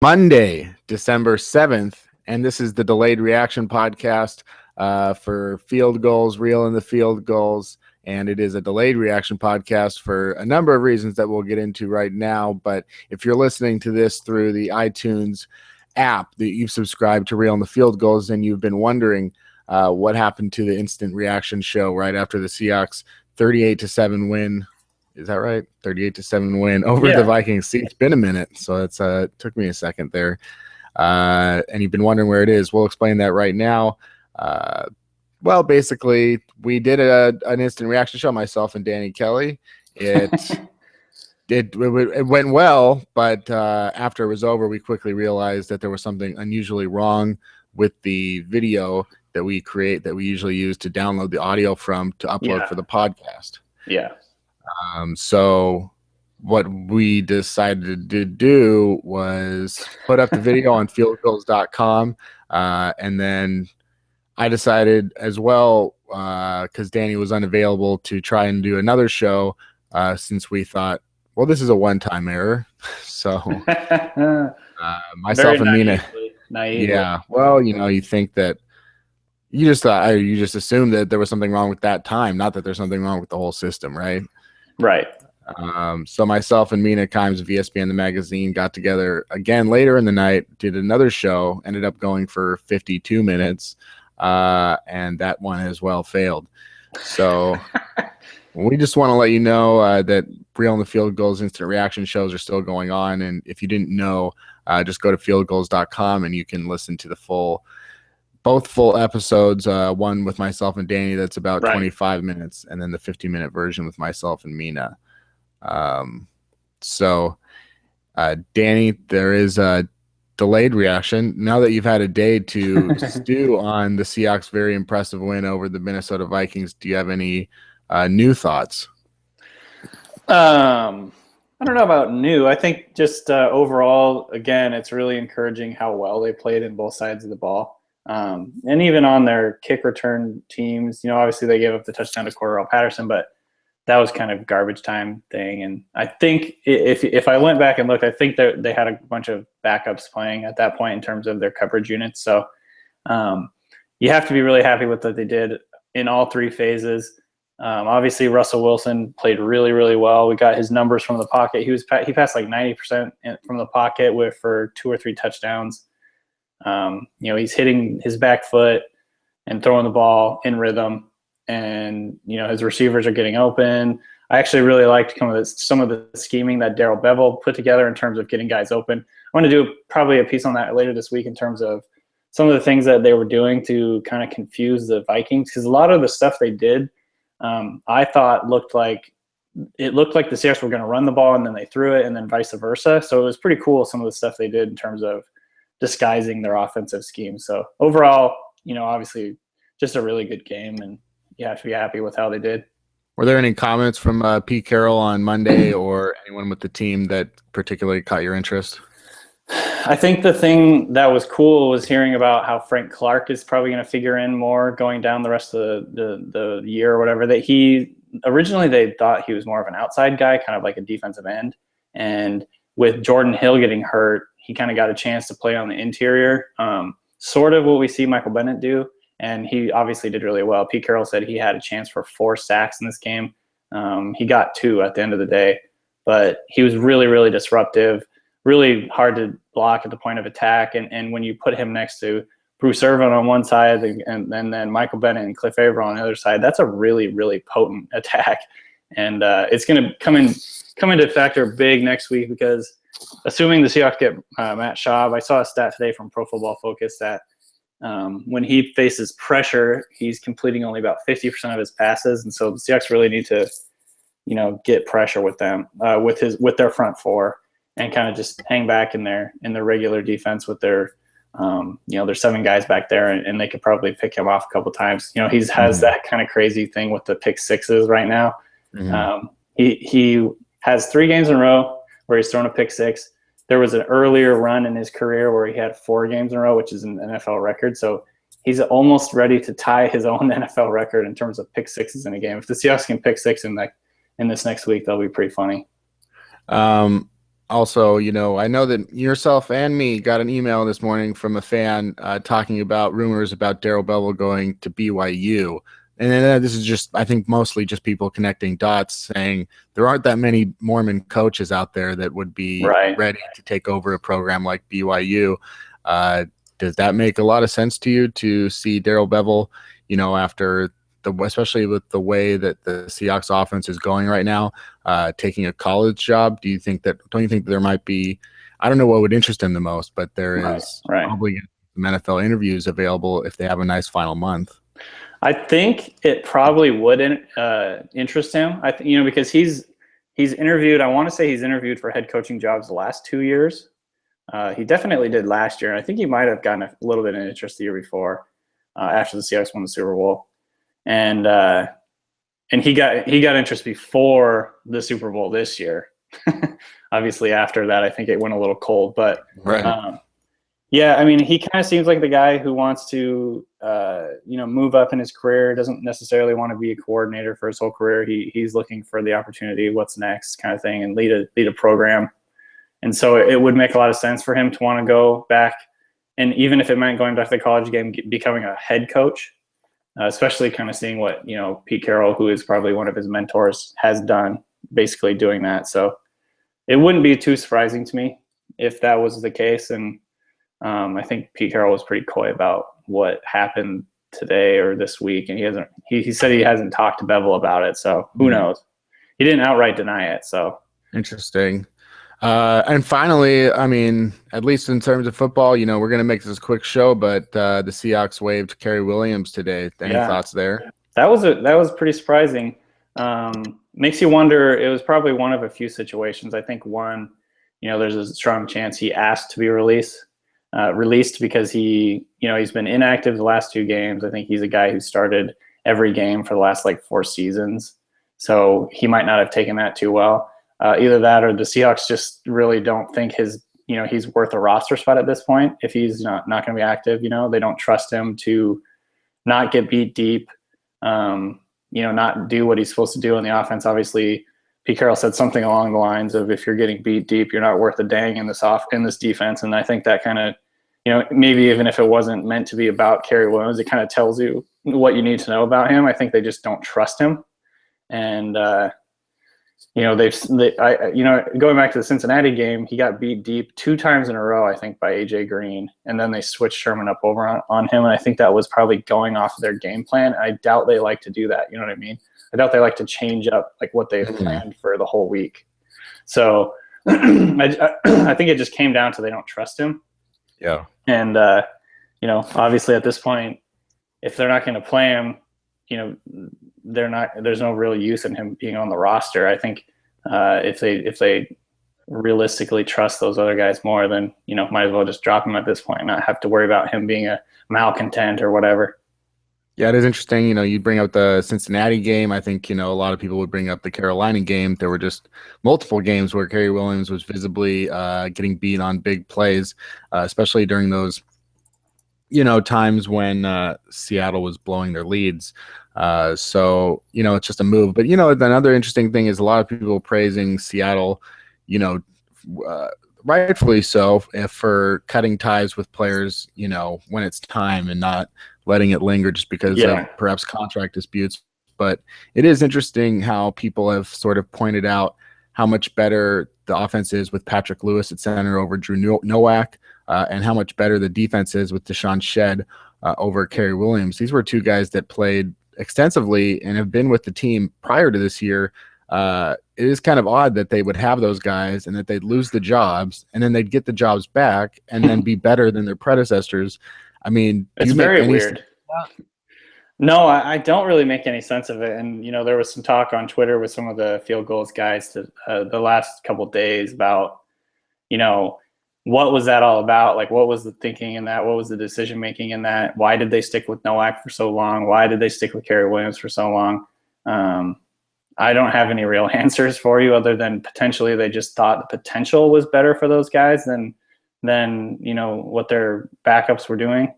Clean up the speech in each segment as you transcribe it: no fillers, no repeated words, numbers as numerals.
Monday, December 7th, and this is the Delayed Reaction Podcast for field goals, reel in the field goals, and it is a delayed reaction podcast for a number of reasons that we'll get into right now. But if you're listening to this through the iTunes app that you've subscribed to Reel in the Field Goals, and you've been wondering what happened to the instant reaction show right after the Seahawks 38-7 win. Is that right? 38-7 win over the Vikings. See, it's been a minute, so it took me a second there. And you've been wondering where it is. We'll explain that right now. Well, basically, we did an instant reaction show, myself and Danny Kelly. It went well, but after it was over, we quickly realized that there was something unusually wrong with the video that we create, that we usually use to download the audio from to upload for the podcast. Yeah. So what we decided to do was put up the video on fieldgoals.com. And then I decided as well, because Danny was unavailable, to try and do another show since we thought, well, this is a one-time error. So myself and Mina. Naively. Yeah. Well, you think that you just assumed that there was something wrong with that time, not that there's something wrong with the whole system, right? Right. So myself and Mina Kimes of ESPN the magazine got together again later in the night, did another show, ended up going for 52 minutes, and that one as well failed. So we just want to let you know that Reel in the Field Goals instant reaction shows are still going on, and if you didn't know, just go to fieldgoals.com and you can listen to both full episodes, one with myself and Danny that's about 25 minutes, and then the 50-minute version with myself and Mina. So Danny, there is a delayed reaction. Now that you've had a day to stew on the Seahawks' very impressive win over the Minnesota Vikings, do you have any new thoughts? I don't know about new. I think just overall, again, it's really encouraging how well they played in both sides of the ball. And even on their kick return teams, obviously they gave up the touchdown to Cordarrelle Patterson, but that was kind of garbage time thing. And I think if I went back and looked, I think they had a bunch of backups playing at that point in terms of their coverage units. So you have to be really happy with what they did in all three phases. Obviously, Russell Wilson played really, really well. We got his numbers from the pocket. He passed like 90% from the pocket for 2 or 3 touchdowns. He's hitting his back foot and throwing the ball in rhythm, and his receivers are getting open. I actually really liked some of the scheming that Darrell Bevell put together in terms of getting guys open. I want to do probably a piece on that later this week in terms of some of the things that they were doing to kind of confuse the Vikings, because a lot of the stuff they did, I thought looked like the Seahawks were going to run the ball and then they threw it, and then vice versa. So it was pretty cool, some of the stuff they did in terms of disguising their offensive scheme. So overall, obviously just a really good game, and you have to be happy with how they did. Were there any comments from Pete Carroll on Monday or anyone with the team that particularly caught your interest? I think the thing that was cool was hearing about how Frank Clark is probably going to figure in more going down the rest of the year or whatever. That originally they thought he was more of an outside guy, kind of like a defensive end. And with Jordan Hill getting hurt, he kind of got a chance to play on the interior, sort of what we see Michael Bennett do. And he obviously did really well. Pete Carroll said he had a chance for 4 sacks in this game. He got 2 at the end of the day, but he was really, really disruptive, really hard to block at the point of attack. And when you put him next to Bruce Irvin on one side and then Michael Bennett and Cliff Averill on the other side, that's a really, really potent attack. And it's going to come into factor big next week, because assuming the Seahawks get Matt Schaub, I saw a stat today from Pro Football Focus that when he faces pressure, he's completing only about 50% of his passes. And so the Seahawks really need to, get pressure with them, with their front four, and kind of just hang back in their regular defense with their, there's 7 guys back there, and they could probably pick him off a couple times. He has that kind of crazy thing with the pick sixes right now. Mm-hmm. He has 3 games in a row where he's thrown a pick six. There was an earlier run in his career where he had 4 games in a row, which is an NFL record. So he's almost ready to tie his own NFL record in terms of pick sixes in a game. If the Seahawks can pick 6 in this next week, that'll be pretty funny. also, I know that yourself and me got an email this morning from a fan talking about rumors about Darrell Bevell going to BYU. And then this is just, I think, mostly just people connecting dots saying there aren't that many Mormon coaches out there that would be ready to take over a program like BYU. Does that make a lot of sense to you to see Darrell Bevell, after especially with the way that the Seahawks offense is going right now, taking a college job? Don't you think that there might be, I don't know what would interest him the most, but there is probably some NFL interviews available if they have a nice final month. I think it probably would interest him. Because he's interviewed. I want to say he's interviewed for head coaching jobs the last 2 years. He definitely did last year, and I think he might have gotten a little bit of interest the year before, after the Seahawks won the Super Bowl, and he got interest before the Super Bowl this year. Obviously, after that, I think it went a little cold, but yeah, I mean, he kind of seems like the guy who wants to, move up in his career, doesn't necessarily want to be a coordinator for his whole career. He's looking for the opportunity, what's next kind of thing, and lead a program. And so it would make a lot of sense for him to want to go back. And even if it meant going back to the college game, becoming a head coach, especially kind of seeing what, Pete Carroll, who is probably one of his mentors, has done, basically doing that. So it wouldn't be too surprising to me if that was the case. And I think Pete Carroll was pretty coy about what happened today or this week, and he said he hasn't talked to Bevell about it, so who knows? He didn't outright deny it. So interesting. And finally, I mean, at least in terms of football, we're going to make this a quick show, but the Seahawks waived Cary Williams today. Any thoughts there? That was pretty surprising. Makes you wonder. It was probably one of a few situations. I think one, there's a strong chance he asked to be released because he's been inactive the last 2 games. I think he's a guy who started every game for the last 4 seasons. So he might not have taken that too well. Either that or the Seahawks just really don't think he's worth a roster spot at this point. If he's not going to be active, they don't trust him to not get beat deep, not do what he's supposed to do in the offense. Obviously, Pete Carroll said something along the lines of, if you're getting beat deep, you're not worth a dang in this defense. And I think that kind of, maybe even if it wasn't meant to be about Cary Williams, it kind of tells you what you need to know about him. I think they just don't trust him. And, going back to the Cincinnati game, he got beat deep 2 times in a row, I think, by AJ Green. And then they switched Sherman up over on him. And I think that was probably going off of their game plan. I doubt they like to do that. You know what I mean? I doubt they like to change up what they've planned for the whole week. So I think it just came down to they don't trust him. Yeah. And, obviously at this point, if they're not going to play him, there's no real use in him being on the roster. I think if they realistically trust those other guys more, then, might as well just drop him at this point and not have to worry about him being a malcontent or whatever. Yeah, it is interesting. You bring up the Cincinnati game. I think, a lot of people would bring up the Carolina game. There were just multiple games where Cary Williams was visibly getting beat on big plays, especially during those, times when Seattle was blowing their leads. So, it's just a move. But, another interesting thing is a lot of people praising Seattle, rightfully so, for cutting ties with players, when it's time and not letting it linger just because of perhaps contract disputes. But it is interesting how people have sort of pointed out how much better the offense is with Patrick Lewis at center over Drew Nowak, and how much better the defense is with Deshaun Shedd over Cary Williams. These were 2 guys that played extensively and have been with the team prior to this year. It is kind of odd that they would have those guys and that they'd lose the jobs and then they'd get the jobs back and then be better than their predecessors. I mean, it's very weird. No, I don't really make any sense of it. And, there was some talk on Twitter with some of the field goals guys the last couple of days about, what was that all about? What was the thinking in that? What was the decision making in that? Why did they stick with Nowak for so long? Why did they stick with Cary Williams for so long? I don't have any real answers for you other than potentially they just thought the potential was better for those guys than what their backups were doing.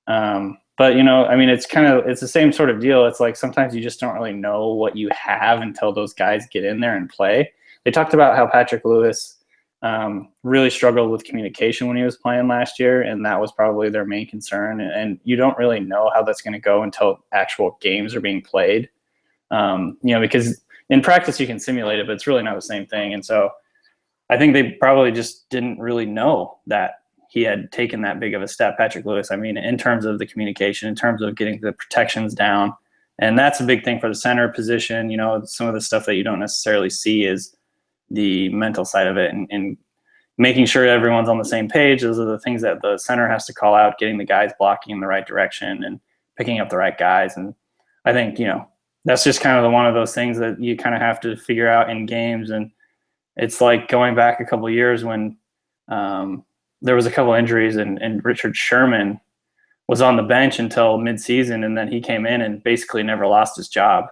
But, it's the same sort of deal. It's sometimes you just don't really know what you have until those guys get in there and play. They talked about how Patrick Lewis really struggled with communication when he was playing last year, and that was probably their main concern. And you don't really know how that's going to go until actual games are being played. Because in practice you can simulate it, but it's really not the same thing. And so I think they probably just didn't really know that he had taken that big of a step, Patrick Lewis. I mean, in terms of the communication, in terms of getting the protections down. And that's a big thing for the center position. Some of the stuff that you don't necessarily see is the mental side of it, and making sure everyone's on the same page. Those are the things that the center has to call out, getting the guys blocking in the right direction and picking up the right guys. And I think, that's just kind of one of those things that you kind of have to figure out in games. And it's like going back a couple of years when there was a couple injuries and Richard Sherman was on the bench until midseason, and then he came in and basically never lost his job.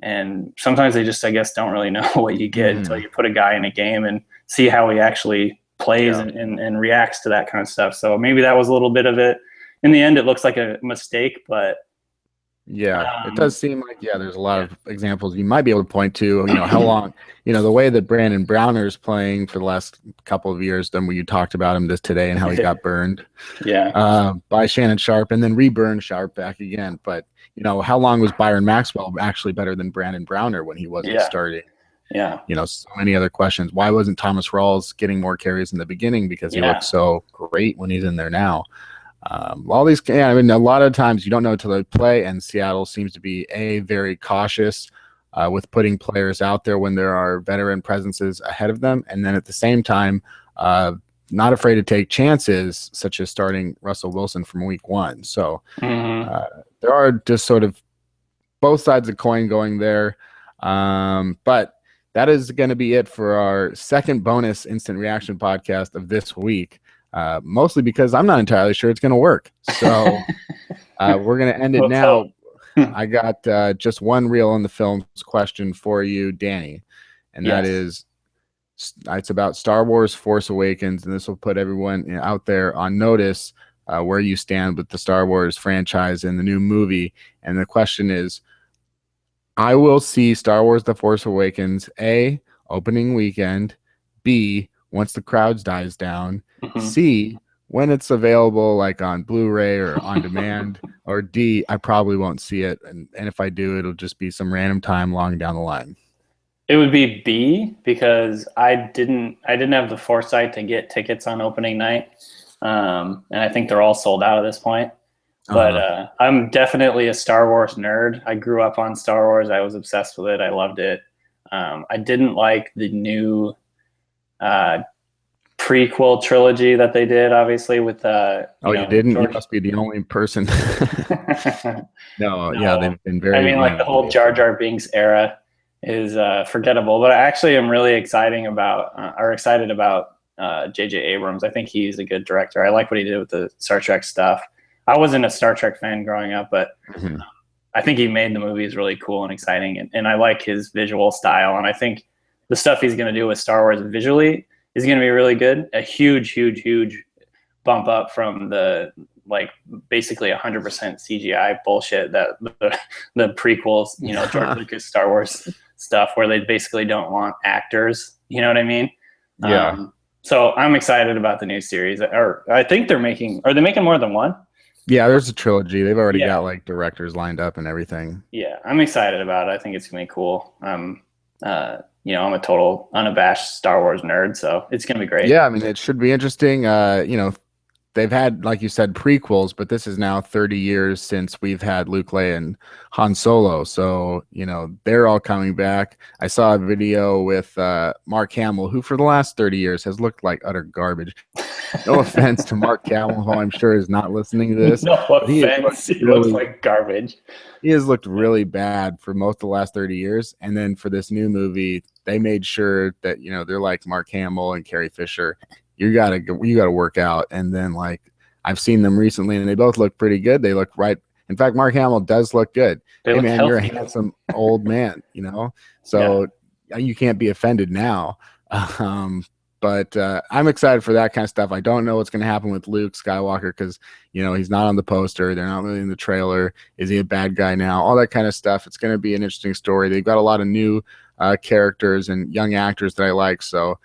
And sometimes they just, I guess, don't really know what you get until you put a guy in a game and see how he actually plays and reacts to that kind of stuff. So maybe that was a little bit of it. In the end, it looks like a mistake, but it does seem like, there's a lot of examples you might be able to point to, how long, the way that Brandon Browner's playing for the last couple of years, then when you talked about him this today and how he got burned by Shannon Sharp and then re-burned Sharp back again. But, how long was Byron Maxwell actually better than Brandon Browner when he wasn't starting? Yeah. So many other questions. Why wasn't Thomas Rawls getting more carries in the beginning? Because he looked so great when he's in there now. All these, a lot of times you don't know until they play, and Seattle seems to be very cautious with putting players out there when there are veteran presences ahead of them, and then at the same time, not afraid to take chances, such as starting Russell Wilson from week 1. So there are just sort of both sides of the coin going there, but that is going to be it for our second bonus instant reaction podcast of this week. Mostly because I'm not entirely sure it's going to work. So we're going to end it now. I got just one reel on the films question for you, Danny. And that is, it's about Star Wars Force Awakens. And this will put everyone out there on notice where you stand with the Star Wars franchise and the new movie. And the question is, I will see Star Wars The Force Awakens, A, opening weekend, B, once the crowds dies down, C, when it's available, like on Blu-ray or on demand, or D, I probably won't see it. And if I do, it'll just be some random time long down the line. It would be B, because I didn't have the foresight to get tickets on opening night. And I think they're all sold out at this point. But I'm definitely a Star Wars nerd. I grew up on Star Wars. I was obsessed with it. I loved it. I didn't like the new prequel trilogy that they did, obviously, with you didn't? You must be the only person. No, they've been very. I mean, like the whole Jar Jar Binks era is forgettable. But I actually am really excited about J.J. Abrams. I think he's a good director. I like what he did with the Star Trek stuff. I wasn't a Star Trek fan growing up, but I think he made the movies really cool and exciting, and I like his visual style. And I think the stuff he's going to do with Star Wars visually is going to be really good. A huge, huge, huge bump up from the basically 100% CGI bullshit that the prequels, George Lucas Star Wars stuff, where they basically don't want actors. You know what I mean? Yeah. So I'm excited about the new series. Or I think are they making more than one? Yeah, there's a trilogy. They've already got directors lined up and everything. Yeah, I'm excited about it. I think it's gonna be cool. I'm a total unabashed Star Wars nerd, so it's gonna be great. Yeah, I mean, it should be interesting. They've had, like you said, prequels, but this is now 30 years since we've had Luke, Leia, and Han Solo. So, they're all coming back. I saw a video with Mark Hamill, who for the last 30 years has looked like utter garbage. No offense to Mark Hamill, who I'm sure is not listening to this. No offense. He looks like garbage. He has looked really bad for most of the last 30 years. And then for this new movie, they made sure that, they're like Mark Hamill and Carrie Fisher. You gotta work out. And then I've seen them recently and they both look pretty good. They look right. In fact, Mark Hamill does look good. Hey man, you're a handsome old man, so you can't be offended now. But I'm excited for that kind of stuff. I don't know what's going to happen with Luke Skywalker because, he's not on the poster. They're not really in the trailer. Is he a bad guy now? All that kind of stuff. It's going to be an interesting story. They've got a lot of new characters and young actors that I like. So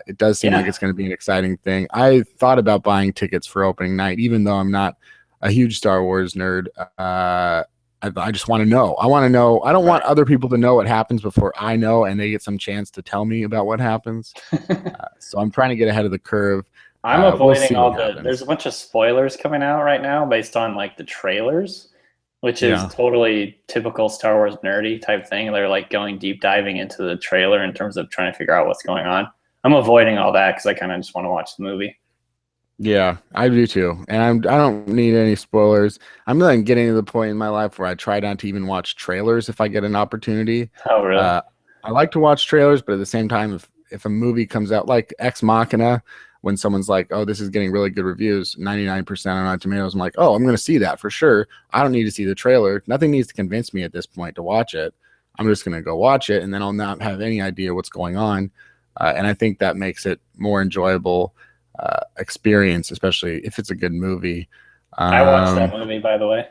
It does seem like it's going to be an exciting thing. I thought about buying tickets for opening night, even though I'm not a huge Star Wars nerd. I just want to know. I want to know. I don't want other people to know what happens before I know, and they get some chance to tell me about what happens. So I'm trying to get ahead of the curve. I'm avoiding all the. There's a bunch of spoilers coming out right now based on like the trailers, which is totally typical Star Wars nerdy type thing. They're like going deep diving into the trailer in terms of trying to figure out what's going on. I'm avoiding all that because I kind of just want to watch the movie. Yeah, I do too, and I don't need any spoilers. I'm then getting to the point in my life where I try not to even watch trailers if I get an opportunity. Oh, really? I like to watch trailers, but at the same time, if a movie comes out like Ex Machina, when someone's like, "Oh, this is getting really good reviews, 99% on Rotten Tomatoes," I'm like, "Oh, I'm going to see that for sure." I don't need to see the trailer. Nothing needs to convince me at this point to watch it. I'm just going to go watch it, and then I'll not have any idea what's going on, and I think that makes it more enjoyable. Experience, especially if it's a good movie. I watched that movie, by the way.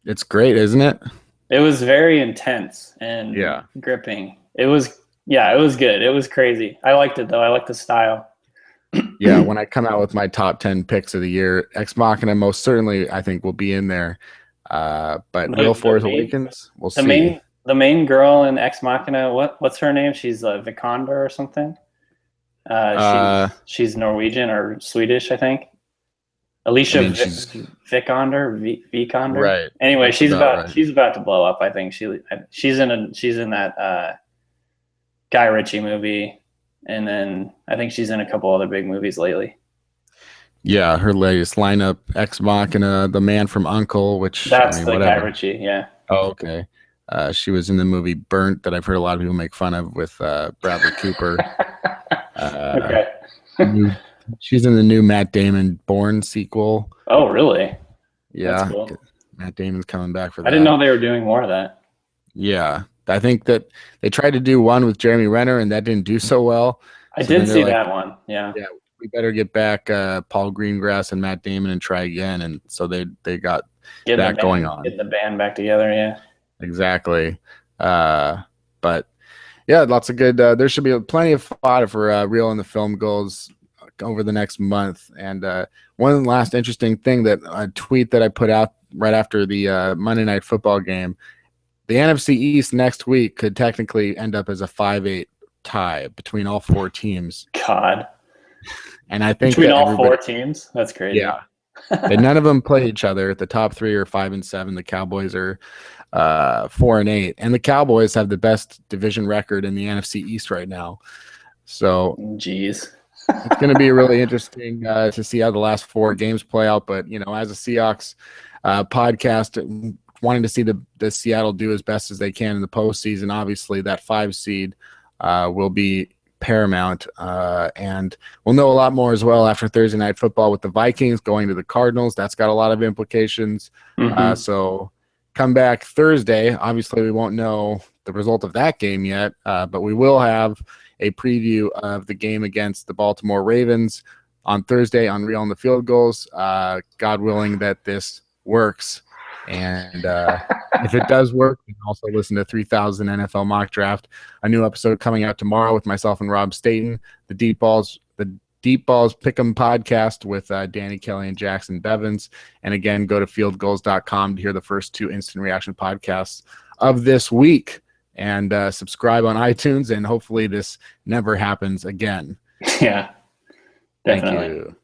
It's great, isn't it? It was very intense and gripping. It was good. It was crazy. I liked it though. I liked the style. Yeah, when I come out with my top 10 picks of the year, Ex Machina most certainly I think will be in there. But Will Force Awakens, we'll see. The main girl in Ex Machina, what's her name? She's Vikander or something. She's Norwegian or Swedish, I think. Alicia Vikander, Vikander. Right. Anyway, she's about to blow up. I think she's in that Guy Ritchie movie, and then I think she's in a couple other big movies lately. Yeah, her latest lineup: Ex Machina, The Man from U.N.C.L.E., which that's Guy Ritchie. Yeah. Oh, okay. She was in the movie Burnt that I've heard a lot of people make fun of with Bradley Cooper. Okay. She's in the new Matt Damon Bourne sequel. Oh, really? Yeah. That's cool. Matt Damon's coming back for that. I didn't know they were doing more of that. Yeah. I think that they tried to do one with Jeremy Renner, and that didn't do so well. I did see that one. Yeah. Yeah. We better get back Paul Greengrass and Matt Damon and try again. And so they got that going on. Get the band back together. Yeah. Exactly. But yeah, lots of good. There should be plenty of fodder for Real in the Film Goals over the next month. And one last interesting thing, that a tweet that I put out right after the Monday Night Football game, the NFC East next week could technically end up as a 5-8 tie between all four teams. God. And I think between all four teams? That's crazy. Yeah. And none of them play each other. The top three are 5-7. The Cowboys are 4-8, and the Cowboys have the best division record in the NFC East right now. So, jeez, it's going to be really interesting to see how the last four games play out. But as a Seahawks podcast, wanting to see the Seattle do as best as they can in the postseason, obviously that 5 seed will be paramount, and we'll know a lot more as well after Thursday Night Football with the Vikings going to the Cardinals. That's got a lot of implications. So. Come back Thursday. Obviously, we won't know the result of that game yet, but we will have a preview of the game against the Baltimore Ravens on Thursday on Real in the Field Goals. God willing that this works. And if it does work, you can also listen to 3000 NFL Mock Draft, a new episode coming out tomorrow with myself and Rob Staten, the Deep Balls Pick'em podcast with Danny Kelly and Jackson Bevins. And again, go to fieldgoals.com to hear the first 2 instant reaction podcasts of this week, and subscribe on iTunes, and hopefully this never happens again. Yeah, definitely. Thank you.